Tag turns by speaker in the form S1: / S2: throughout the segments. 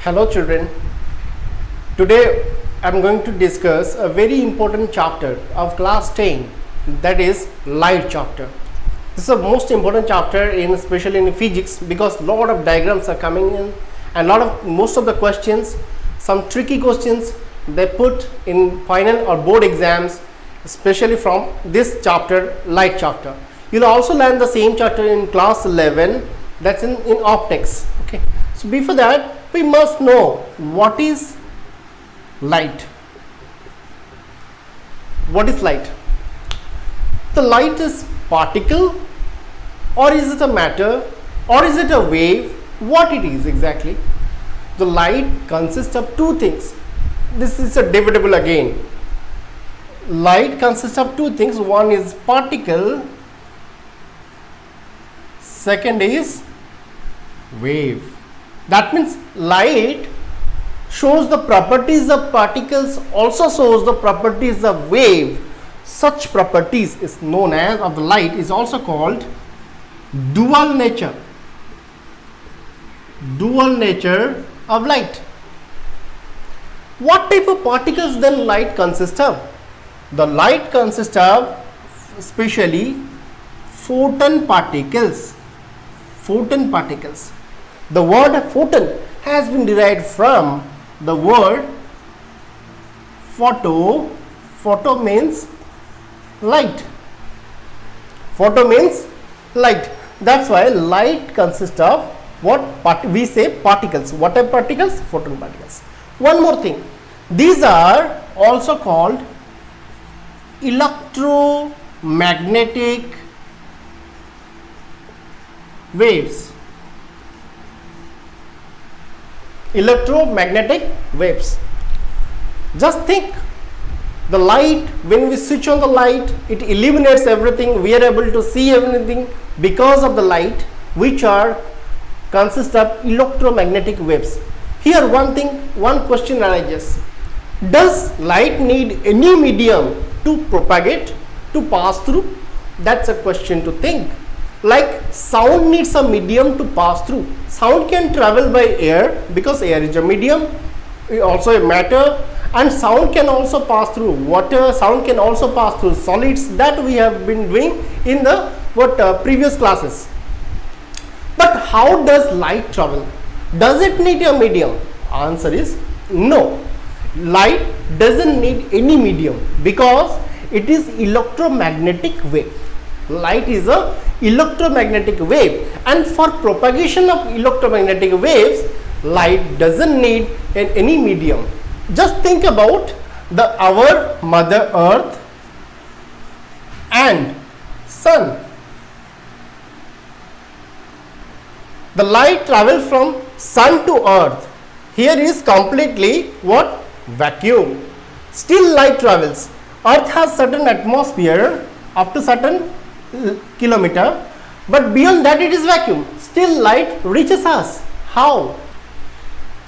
S1: Hello children, today I am going to discuss a very important chapter of class 10, that is light chapter. This is the most important chapter especially in physics, because lot of diagrams are coming in and most of the questions, some tricky questions they put in final or board exams, especially from this chapter, light chapter. You will also learn the same chapter in class 11, that's in optics. Okay, so before that we must know what is light. What is light? The light is particle, or is it a matter, or is it a wave? What it is exactly? The light consists of two things. This is a divisible again. Light consists of two things. One is particle, second is wave. That means light shows the properties of particles, also shows the properties of wave. Such properties is known as, of the light, is also called dual nature. Dual nature of light. What type of particles then light consists of? The light consists of especially photon particles. Photon particles. The word photon has been derived from the word photo. Photo means light. Photo means light. That's why light consists of what we say particles. What are particles? Photon particles. One more thing. These are also called electromagnetic waves. Electromagnetic waves. Just think, the light, when we switch on the light, it illuminates everything. We are able to see everything because of the light, which are consist of electromagnetic waves. Here one question arises. Does light need any medium to propagate, to pass through? That's a question to think. Like sound needs a medium to pass through. Sound can travel by air because air is a medium, also a matter, and sound can also pass through water. Sound can also pass through solids, that we have been doing in the previous classes. But how does light travel? Does it need a medium? Answer is no. Light doesn't need any medium because it is electromagnetic wave. Light is a electromagnetic wave, and for propagation of electromagnetic waves, light doesn't need any medium. Just think about our Mother Earth and Sun. The light travels from Sun to Earth. Here is completely what? Vacuum. Still light travels. Earth has certain atmosphere up to certain kilometer, but beyond that it is vacuum. Still light reaches us. How?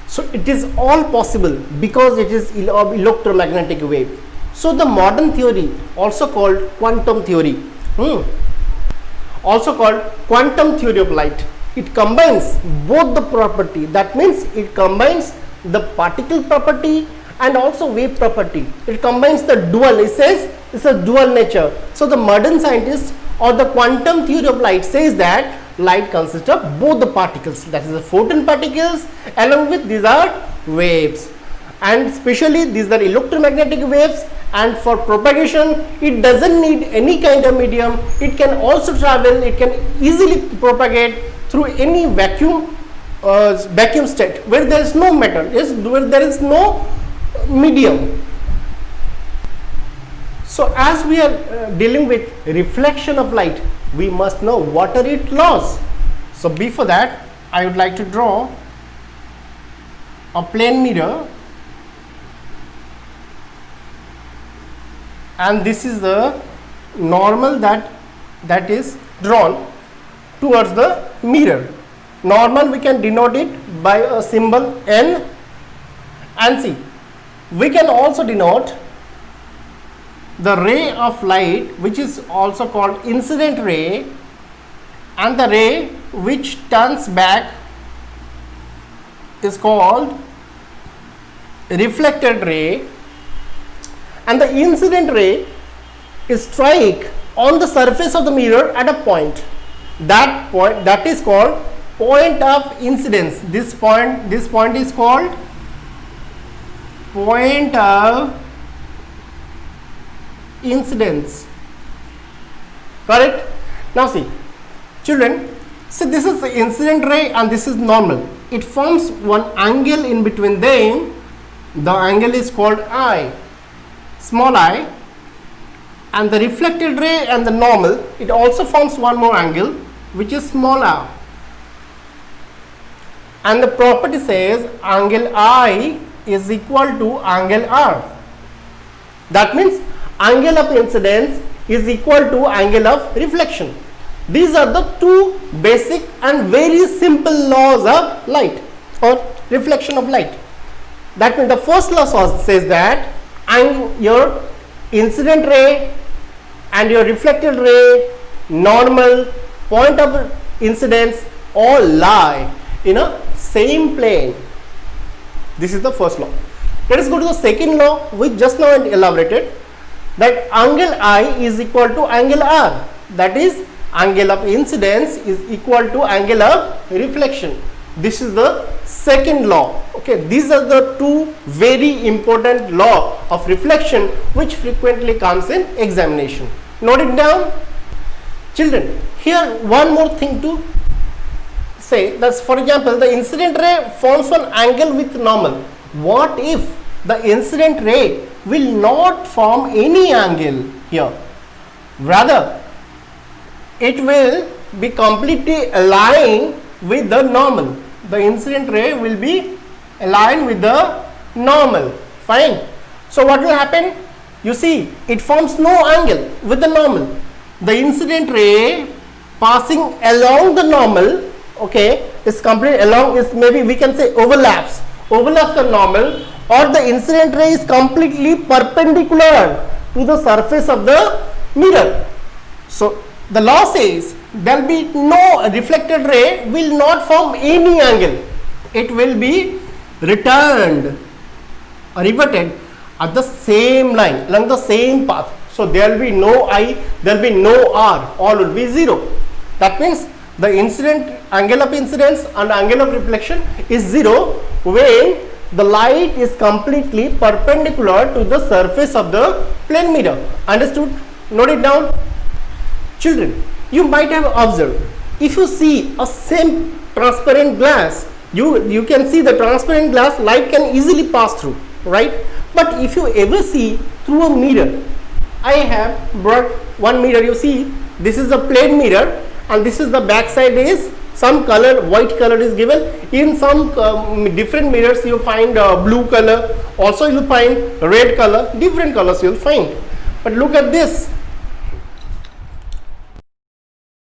S1: So it is all possible because it is electromagnetic wave. So the modern theory, also called quantum theory, also called quantum theory of light, it combines both the property. That means it combines the particle property and also wave property. It combines the dual. It says it's a dual nature. So the modern scientists or the quantum theory of light says that light consists of both the particles, that is the photon particles, along with these are waves, and especially these are electromagnetic waves, and for propagation it doesn't need any kind of medium. It can also travel, it can easily propagate through any vacuum state where there is no matter, where there is no medium. So as we are dealing with reflection of light, we must know what are its laws. So before that, I would like to draw a plane mirror, and this is the normal that is drawn towards the mirror. Normal we can denote it by a symbol N, and see, we can also denote the ray of light, which is also called incident ray, and the ray which turns back is called reflected ray and the incident ray is strike on the surface of the mirror at a point. That point, that is called point of incidence. This point is called point of incidence. Correct? Now see, children, so this is the incident ray and this is normal. It forms one angle in between them. The angle is called I, small I, and the reflected ray and the normal, it also forms one more angle which is small r. And the property says angle I is equal to angle R. That means angle of incidence is equal to angle of reflection. These are the two basic and very simple laws of light or reflection of light. That means the first law says that your incident ray and your reflected ray, normal, point of incidence all lie in a same plane. This is the first law. Let us go to the second law, which just now elaborated, that angle I is equal to angle R. That is, angle of incidence is equal to angle of reflection. This is the second law. Okay, these are the two very important law of reflection which frequently comes in examination. Note it down. Children, here one more thing to say, that's for example the incident ray forms an angle with normal. What if the incident ray will not form any angle here? Rather, it will be completely aligned with the normal. The incident ray will be aligned with the normal. Fine. So what will happen? You see, it forms no angle with the normal. The incident ray passing along the normal, okay, is completely along, is maybe we can say overlaps the normal, or the incident ray is completely perpendicular to the surface of the mirror. So the law says there will be no reflected ray will not form any angle. It will be returned or reverted at the same line, along the same path. So there will be no I, there will be no R, all will be 0. That means the incident angle of incidence and angle of reflection is 0 when the light is completely perpendicular to the surface of the plane mirror. Understood? Note it down. Children, you might have observed, if you see a same transparent glass, you can see the transparent glass, light can easily pass through, right? But if you ever see through a mirror, I have brought one mirror. You see, this is a plain mirror and this is the back side is some color, white color is given. In some different mirrors you find blue color, also you will find red color, different colors you will find. But look at this,